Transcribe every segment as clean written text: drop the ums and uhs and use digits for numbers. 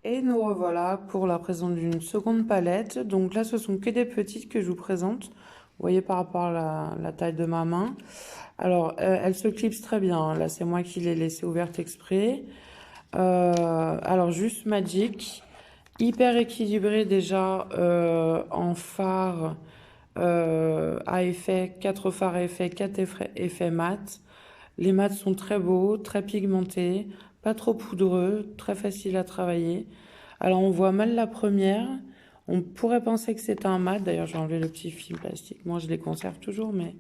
Et nous revoilà pour la présence d'une seconde palette. Donc là, ce sont que des petites que je vous présente. Vous voyez par rapport à la taille de ma main. Alors, elle se clipse très bien, hein. Là, c'est moi qui l'ai laissée ouverte exprès. Alors, juste Magic. Hyper équilibré déjà en fard à effet, 4 fards à effet, 4 effets mat. Les mats sont très beaux, très pigmentés, pas trop poudreux, très facile à travailler. Alors on voit mal la première. On pourrait penser que c'est un mat. D'ailleurs, j'ai enlevé le petit film plastique. Moi, je les conserve toujours, mais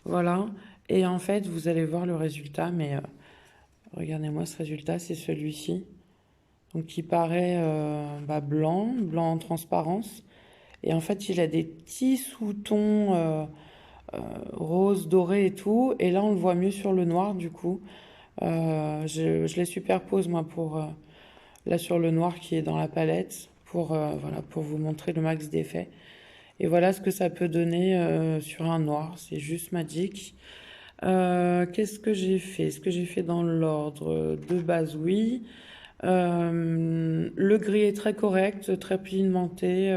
voilà. Et en fait, vous allez voir le résultat. Mais regardez-moi ce résultat, c'est celui-ci. Donc, qui paraît blanc, blanc en transparence. Et en fait, il a des petits sous-tons rose, doré et tout. Et là, on le voit mieux sur le noir, du coup. Je les superpose, moi, pour là sur le noir qui est dans la palette, pour, voilà, pour vous montrer le max d'effets. Et voilà ce que ça peut donner sur un noir. C'est juste magique. Qu'est-ce que j'ai fait? Est-ce que j'ai fait dans l'ordre de base? Oui. Le gris est très correct, très pigmenté,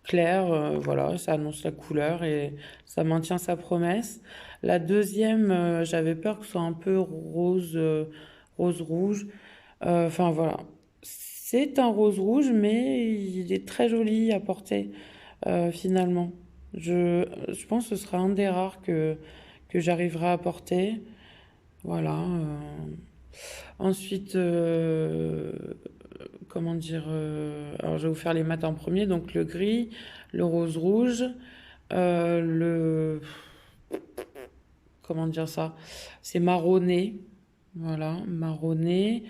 clair, voilà, ça annonce la couleur et ça maintient sa promesse. La deuxième, j'avais peur que ce soit un peu rose, rose rouge. Enfin voilà, c'est un rose rouge, mais il est très joli à porter finalement. Je pense que ce sera un des rares que j'arriverai à porter. Voilà. Ensuite, comment dire, alors je vais vous faire les matins en premier, donc le gris, le rose rouge, le, comment dire ça, c'est marronné, voilà, marronné,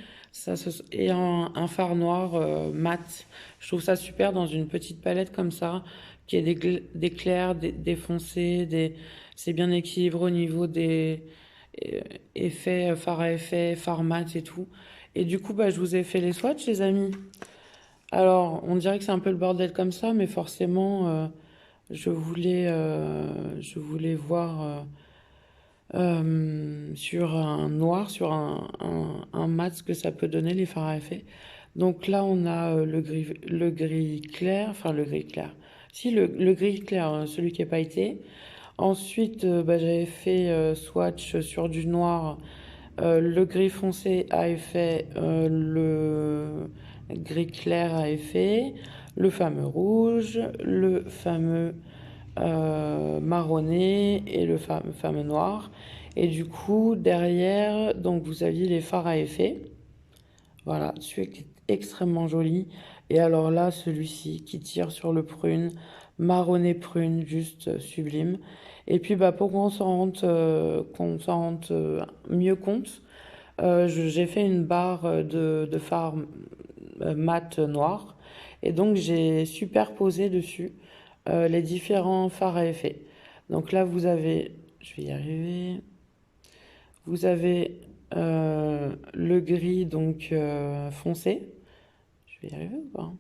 et un fard noir mat. Je trouve ça super dans une petite palette comme ça, qui est des clairs, des foncés, c'est bien équilibré au niveau des effets, fard à effet, fard mat et tout. Et du coup, bah, je vous ai fait les swatchs, les amis. Alors, on dirait que c'est un peu le bordel comme ça, mais forcément, je voulais voir sur un noir, sur un mat, ce que ça peut donner, les fards à effet. Donc là, on a le gris clair, enfin le gris clair. Si, le gris clair, celui qui est pailleté. Ensuite, bah, j'avais fait swatch sur du noir, le gris foncé à effet, le gris clair à effet, le fameux rouge, le fameux marronné et le fameux noir. Et du coup, derrière, donc vous aviez les fards à effet. Voilà, celui qui est extrêmement joli. Et alors là, celui-ci qui tire sur le prune, marronné prune, juste sublime. Et puis bah, pour qu'on s'en rende mieux compte, j'ai fait une barre de fard mat noir. Et donc j'ai superposé dessus les différents fards à effet. Donc là, vous avez, je vais y arriver, vous avez le gris donc foncé. Je vais y arriver ou pas?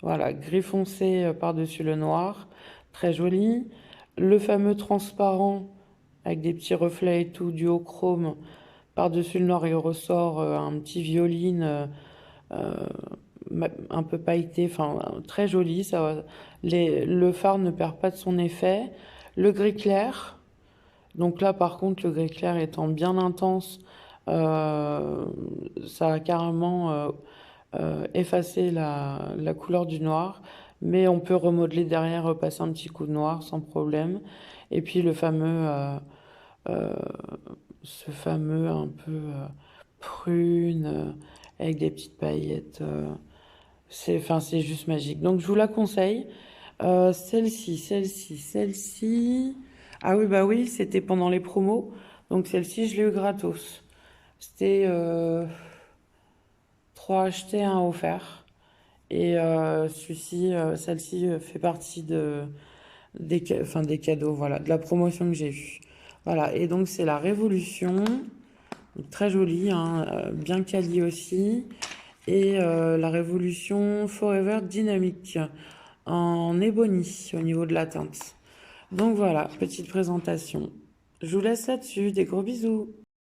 Voilà, gris foncé par-dessus le noir, très joli. Le fameux transparent avec des petits reflets et tout, du haut chrome par-dessus le noir, il ressort un petit violine un peu pailleté, enfin très joli. Le fard ne perd pas de son effet. Le gris clair, donc là par contre le gris clair étant bien intense, euh, ça a carrément effacé la couleur du noir, mais on peut remodeler derrière, repasser un petit coup de noir sans problème. Et puis euh, ce fameux un peu prune avec des petites paillettes. Enfin, c'est juste magique. Donc je vous la conseille. Celle-ci. Ah oui, bah oui, c'était pendant les promos. Donc celle-ci, je l'ai eu gratos. C'était 3 achetés, un offert. Et celle-ci fait partie enfin, des cadeaux, voilà, de la promotion que j'ai eue. Voilà, et donc c'est la Révolution. Donc, très jolie, hein, bien quali aussi. Et la Révolution Forever Dynamique en ébony au niveau de la teinte. Donc voilà, petite présentation. Je vous laisse là-dessus. Des gros bisous.